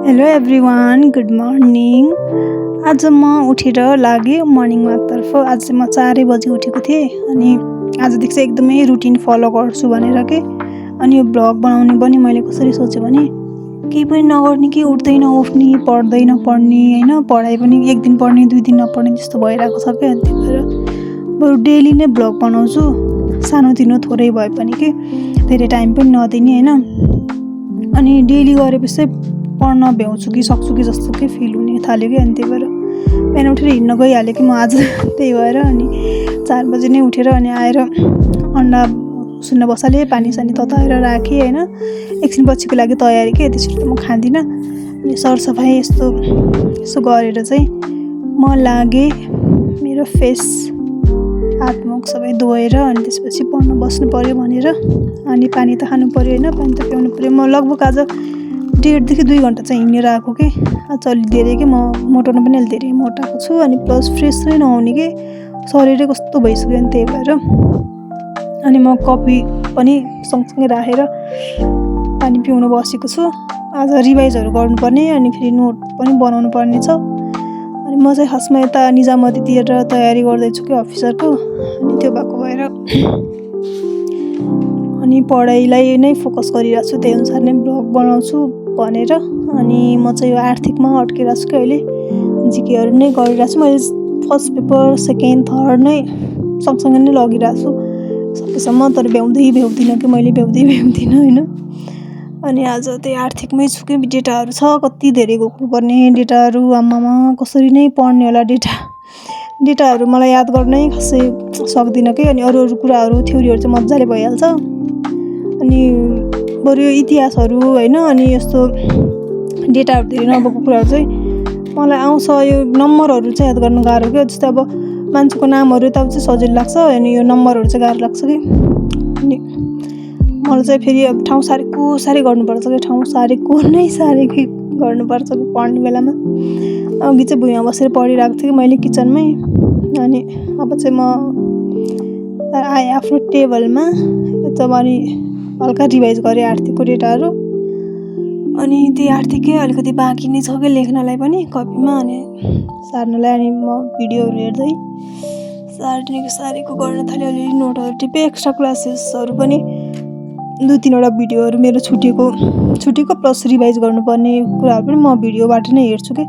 Hello everyone, good morning. आज म उठेर लागेँ मर्निङ वाकतर्फ। आज चाहिँ म 4 बजी उठेको थिएँ अनि आजदेखि चाहिँ एकदमै रुटिन फलो गर्छु भनेर के। अनि यो भ्लग बनाउने पनि मैले कसरी सोचेँ भने केही पनि नगर्ने कि उठ्दै नउठ्ने, पढ्दै नपढ्ने होइन, पढाइ पनि एक दिन पढ्ने 2 दिन नपढ्ने जस्तो भइरहेको छ क्या। त्यही भएर बरु डेली नै भ्लग बनाउँछु, सानोतिनो थोरै भए पनि के, धेरै टाइम पनि नदिने होइन। अनि डेली गरेपछि पढ्न भ्याउँछु कि सक्छु कि जस्तो के फिल हुने थाल्यो कि। अनि त्यही भएर बिहान उठेर हिँड्न गइहालेँ कि म आज। त्यही भएर अनि 4 बजी नै उठेर अनि आएर अन्डा सुन्न बसालेँ, पानी सानी तताएर राखेँ होइन। एकछिन पछिको लागि तयारी के, त्यसरी त म खाँदिनँ। अनि सरसफाइ यसो गरेर चाहिँ म लागेँ मेरो फेस हात मुख सबै धोएर अनि त्यसपछि पढ्न बस्नु पऱ्यो भनेर। अनि पानी त खानु पऱ्यो होइन, पानी त पिउनु पऱ्यो। म लगभग आज 1.5 2 घन्टा चाहिँ हिँडेर आएको कि। आज अलि धेरै कि म मोटाउनु पनि अलि धेरै मोटाएको छु अनि प्लस फ्रेस नै नहुने कि, शरीरै कस्तो भइसक्यो। अनि त्यही भएर अनि म कफी पनि सँगसँगै राखेर पानी पिउनु बसेको छु। आज रिभाइजहरू गर्नुपर्ने अनि फेरि नोट पनि बनाउनु पर्ने छ। अनि म चाहिँ खासमा यता निजामती दिएर तयारी गर्दैछु कि अफिसरको। अनि त्यो भएको भएर अनि पढाइलाई नै फोकस गरिरहेको छु, त्यही अनुसार नै भ्लग बनाउँछु भनेर। अनि म चाहिँ यो आर्थिकमा अड्किरहेको छु कि अहिले, जिकेहरू नै गरिरहेको छु। मैले फर्स्ट पेपर, सेकेन्ड, थर्ड नै सँगसँगै नै लगिरहेको छु सकेसम्म। तर भ्याउँदिनँ कि मैले, भ्याउँदिनँ होइन। अनि आज त्यही आर्थिकमै छु कि, डेटाहरू छ कति धेरै गर्नुपर्ने डेटाहरू। आमामा कसरी नै पढ्ने होला डेटाहरू मलाई याद गर्नै खासै सक्दिनँ कि। अनि अरू कुराहरू थ्योरीहरू चाहिँ मजाले भइहाल्छ। अनि बरु यो इतिहासहरू होइन, अनि यस्तो डेटाहरू धेरै नभएको कुराहरू चाहिँ मलाई आउँछ। यो नम्बरहरू चाहिँ याद गर्नु गाह्रो क्या। जस्तै अब मान्छेको नामहरू यताउति चाहिँ सजिलो लाग्छ, अनि यो नम्बरहरू चाहिँ गाह्रो लाग्छ कि। अनि मलाई चाहिँ फेरि अब ठाउँ साह्रै गर्नुपर्छ कि, ठाउँ साह्रै गर्नुपर्छ कि पढ्ने बेलामा। अघि चाहिँ भुइँमा बसेर पढिरहेको थिएँ कि मैले किचनमै। अनि अब चाहिँ म आएँ आफ्नो टेबलमा। यता अनि हल्का रिभाइज गरेँ आर्थिकको डेटाहरू। अनि त्यही आर्थिकै अलिकति बाँकी नै छ कि लेख्नलाई पनि कपीमा, अनि सार्नलाई। अनि म भिडियोहरू हेर्दै सारेको गर्न थालेँ। अलिअलि नोटहरू टिपेँ। एक्स्ट्रा क्लासेसहरू पनि 2-3वटा भिडियोहरू मेरो छुटेको प्लस रिभाइज गर्नुपर्ने कुराहरू पनि म भिडियोबाट नै हेर्छु कि।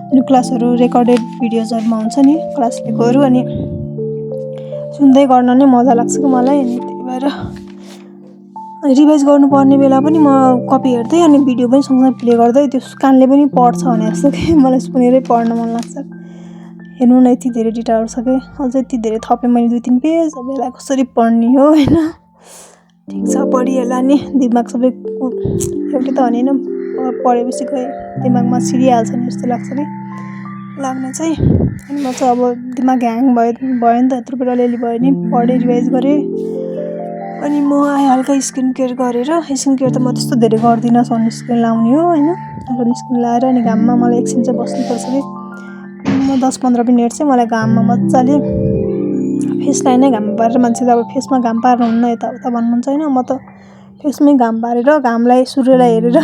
अनि क्लासहरू रेकर्डेड भिडियोजहरूमा हुन्छ नि क्लास लिएकोहरू, अनि सुन्दै गर्न नै मजा लाग्छ कि मलाई। अनि त्यही भएर रिभाइज गर्नुपर्ने बेला पनि म कपी हेर्दै अनि भिडियो पनि सँगसँगै प्ले गर्दै, त्यो कानले पनि पढ्छ भने जस्तो कि। मलाई सुनेरै पढ्न मन लाग्छ। हेर्नु न यति धेरै डेटाहरू छ कि, अझै यति धेरै थपेँ मैले 2-3 पेज। अब यसलाई कसरी पढ्ने हो होइन। ठिक छ, पढिहाल्ला नि। दिमाग सबै एउटै त होइन, पढेपछि खोइ दिमागमा छिरिहाल्छ नि जस्तो लाग्छ कि, लाग्न चाहिँ। अनि म चाहिँ अब दिमाग ह्याङ भयो नि त, यत्रो बेला अलिअलि भयो नि पढेँ, रिभाइज गरेँ। अनि म आएँ हल्का स्किन केयर गरेर। स्किन केयर त म त्यस्तो धेरै गर्दिनँ, सनस्क्रिन लाउने हो होइन। सनस्क्रिन लाएर अनि घाममा मलाई एकछिन चाहिँ बस्नुपर्छ कि। म 10-15 मिनट चाहिँ मलाई घाममा मजाले फेसलाई नै घाममा पारेर, मान्छेले अब फेसमा घाम पार्नु हुन्न यताउता भन्नुहुन्छ होइन, म त फेसमै घाम पारेर घामलाई, सूर्यलाई हेरेर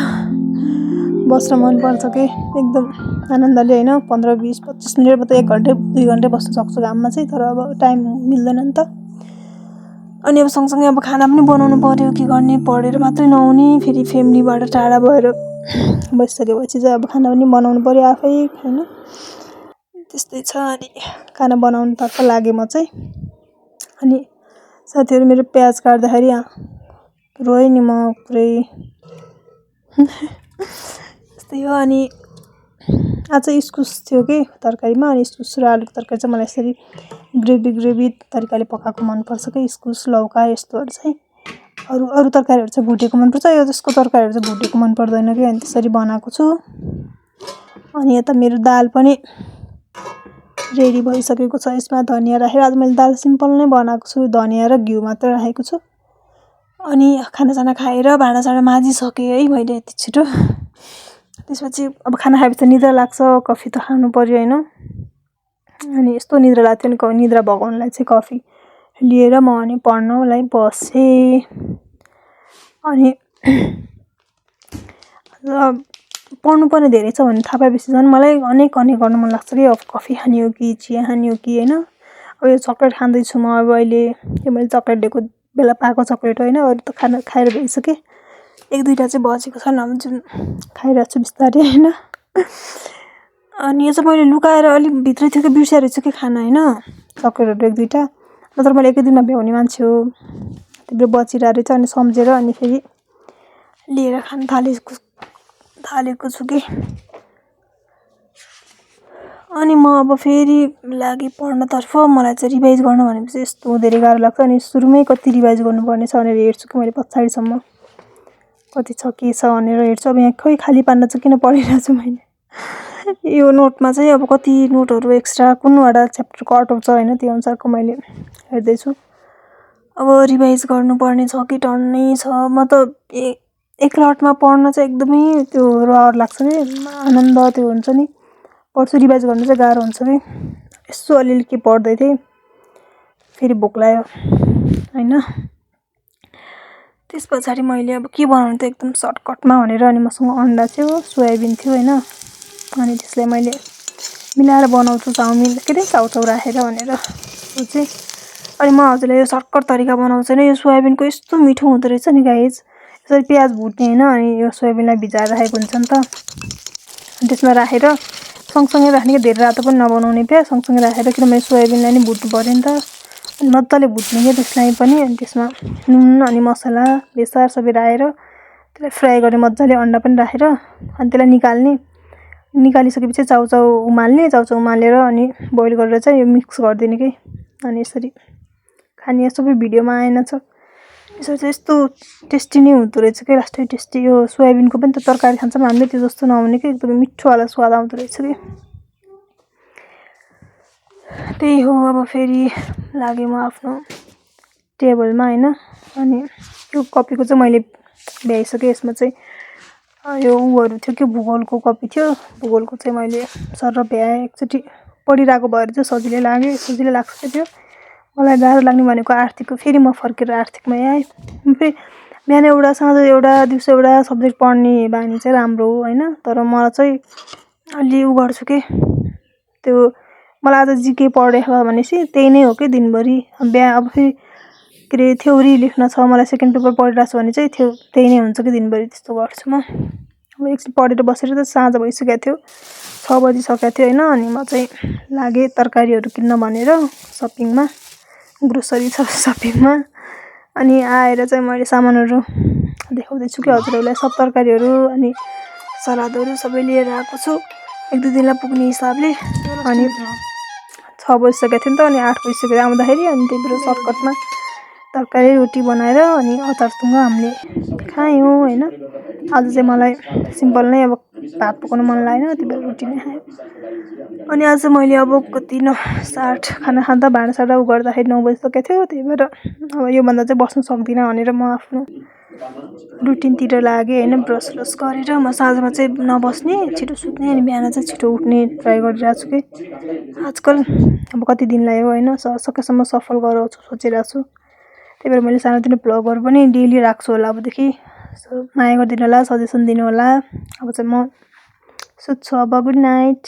बस्न मनपर्छ कि एकदम आनन्दले होइन। 15-20-25 मिनट, म त 1 घन्टा 2 घन्टा बस्न सक्छु घाममा चाहिँ, तर अब टाइम मिल्दैन नि त। अनि अब सँगसँगै अब खाना पनि बनाउनु पऱ्यो, के गर्ने, पढेर मात्रै नहुने। फेरि फ्यामिलीबाट टाढा भएर बसिसकेपछि चाहिँ अब खाना पनि बनाउनु पऱ्यो आफै होइन। त्यस्तै छ। अनि खाना बनाउनुतर्फ लागेँ म चाहिँ। अनि साथीहरू मेरो प्याज काट्दाखेरि रोएँ नि म पुरै। त्यस्तै हो। अनि आज इस्कुस थियो कि तरकारीमा, अनि इस्कुस र आलुको तरकारी चाहिँ मलाई यसरी ग्रेभी तरिकाले पकाएको मनपर्छ कि। इस्कुस, लौका यस्तोहरू चाहिँ। अरू तरकारीहरू चाहिँ भुटेको मनपर्छ, यो जसको तरकारीहरू चाहिँ भुटेको मन पर्दैन कि। अनि त्यसरी बनाएको छु। अनि यता मेरो दाल पनि रेडी भइसकेको छ। यसमा धनियाँ राखेर, आज मैले दाल सिम्पल नै बनाएको छु, धनियाँ र घिउ मात्र राखेको छु। अनि खानासाना खाएर भाँडासाँडा माझिसकेँ है मैले यति छिटो। त्यसपछि अब खाना खाएपछि निद्रा लाग्छ, कफी त खानु पऱ्यो होइन। अनि यस्तो निद्रा लाग्थ्यो नि, निद्रा भगाउनलाई चाहिँ कफी लिएर म अनि पढ्नलाई बसेँ। अनि पढ्नुपर्ने धेरै छ भन्ने थाहा पाएपछि झन् मलाई अनेक गर्न मन लाग्छ कि अब कफी खाने हो कि चिया खाने हो कि होइन। अब यो चक्लेट खाँदैछु म अब अहिले, यो मैले चक्लेट दिएको बेला पाएको चक्लेट होइन, अरू त खाएर भइसकेँ। 1-2टा चाहिँ बचेको छ, नभए जुन खाइरहेको छु बिस्तारै होइन। अनि यो चाहिँ मैले लुकाएर अलिक भित्रै थियो कि बिर्सेर रहेछु कि खाना होइन, चक्लेटहरू 1-2टा, नत्र मैले एकै दिनमा भ्याउने मान्छे हो। त्यही बचिरहेको रहेछ अनि सम्झेर अनि फेरि लिएर खान थालेको छु कि। अनि म अब फेरि लागि पढ्नतर्फ। मलाई चाहिँ रिभाइज गर्न भनेपछि यस्तो धेरै गाह्रो लाग्छ। अनि सुरुमै कति रिभाइज गर्नुपर्ने छ भनेर हेर्छु कि मैले पछाडिसम्म कति छ के छ भनेर हेर्छु। अब यहाँ खोइ खाली पार्न चाहिँ किन पढिरहेको छु मैले। यो नोटमा चाहिँ अब कति नोटहरू एक्स्ट्रा कुनवटा च्याप्टरको अटाउँछ होइन, त्यो अनुसारको मैले हेर्दैछु। अब रिभाइज गर्नुपर्ने छ कि टन्नै छ। म त एक लटमा पढ्न चाहिँ एकदमै त्यो रहर लाग्छ कि, आनन्द त्यो हुन्छ नि, पढ्छु। रिभाइज गर्नु चाहिँ गाह्रो हुन्छ कि। यसो अलिअलि के पढ्दै थिएँ, फेरि भोक लाग्यो होइन। त्यस पछाडि मैले अब के बनाउनु त एकदम सर्टकटमा भनेर, अनि मसँग अन्डा थियो, सोयाबिन थियो होइन। अनि त्यसलाई मैले मिलाएर बनाउँछु चाउमिन के अरे चाउचाउ राखेर भनेर सोचेँ। अनि म हजुरलाई यो सर्टकट तरिका बनाउँछु होइन। यो सोयाबिनको यस्तो मिठो हुँदो रहेछ नि गाइज। यसरी प्याज भुट्ने होइन, अनि यो सोयाबिनलाई भिजाएर राखेको हुन्छ नि त, अनि त्यसमा राखेर सँगसँगै राख्ने कि धेरै रातो पनि नबनाउने क्या, सँगसँगै राखेर, किनभने सोयाबिनलाई नि भुट्नु पऱ्यो नि त। अनि मजाले भुट्ने क्या त्यसलाई पनि। अनि त्यसमा नुन अनि मसला बेसार सबै राखेर त्यसलाई फ्राई गर्ने मजाले, अन्डा पनि राखेर अनि त्यसलाई निकालिसकेपछि चाउचाउ उमालेर अनि बोइल गरेर चाहिँ यो मिक्स गरिदिने कि। अनि यसरी खाने सबै भिडियोमा आएन छ। यसरी चाहिँ यस्तो टेस्टी नै हुँदो रहेछ कि, लास्टै टेस्टी। यो सोयाबिनको पनि त तरकारी खान्छौँ हामीले, त्यो जस्तो नहुने कि, एकदमै मिठोवाला स्वाद आउँदो रहेछ कि। त्यही हो। अब फेरि लागेँ म आफ्नो टेबलमा होइन। अनि यो कपीको चाहिँ मैले भ्याइसकेँ। यसमा चाहिँ यो उहरू थियो कि भूगोलको कपी थियो, भूगोलको चाहिँ मैले सर भ्याएँ। एकचोटि पढिरहेको भएर चाहिँ सजिलै लाग्छ त्यो। मलाई गाह्रो लाग्ने भनेको आर्थिकको, फेरि म फर्केर आर्थिकमै आएँ। फेरि बिहान एउटा साँझ एउटा दिउँसो एउटा सब्जेक्ट पढ्ने बानी चाहिँ राम्रो हो होइन। तर मलाई चाहिँ अलि गर्छु कि त्यो, मलाई आज जिके पढेको भनेपछि त्यही नै हो कि दिनभरि। अब फेरि के अरे थ्योरी लेख्न छ, मलाई सेकेन्ड पेपर पढिरहेको छु भने चाहिँ त्यही नै हुन्छ कि दिनभरि, त्यस्तो गर्छु म। अब एकछिन पढेर बसेर त साँझ भइसकेको थियो, 6 बजिसकेको थियो होइन। अनि म चाहिँ लागेँ तरकारीहरू किन्न भनेर सपिङमा, ग्रोसरी सपिङमा। अनि आएर चाहिँ मैले सामानहरू देखाउँदैछु कि हजुरहरूलाई, सब तरकारीहरू अनि सलादहरू सबै लिएर आएको छु 1-2 दिनलाई पुग्ने हिसाबले। अनि 6 बजिसकेको थियो नि त, अनि 8 बजिसकेको आउँदाखेरि। अनि त्यही भएर सर्टकटमा तरकारी रोटी बनाएर अनि अचारसँग हामीले खायौँ होइन। आज चाहिँ मलाई सिम्पल नै, अब भात पकाउनु मन लागेन, त्यही भएर रोटी नै खाएँ। अनि आज मैले अब कति 9:60 खाना खाँदा भाँडासाँडा गर्दाखेरि 9 बजिसकेको थियो। त्यही भएर अब योभन्दा चाहिँ बस्नु सक्दिनँ भनेर म आफ्नो रुटिनतिर लागेँ होइन। ब्रस गरेर म साँझमा चाहिँ नबस्ने, छिटो सुत्ने, अनि बिहान चाहिँ छिटो उठ्ने ट्राई गरिरहेको छु कि। आजकल अब कति दिन लाग्यो होइन, सकेसम्म सफल गराउँछु सोचिरहेको छु। त्यही भएर मैले सानोतिनो भ्लगहरू पनि डेली राख्छु होला अबदेखि। माया गरिदिनु होला, सजेसन दिनु होला। अब चाहिँ म सुत्छु अब, गुड नाइट।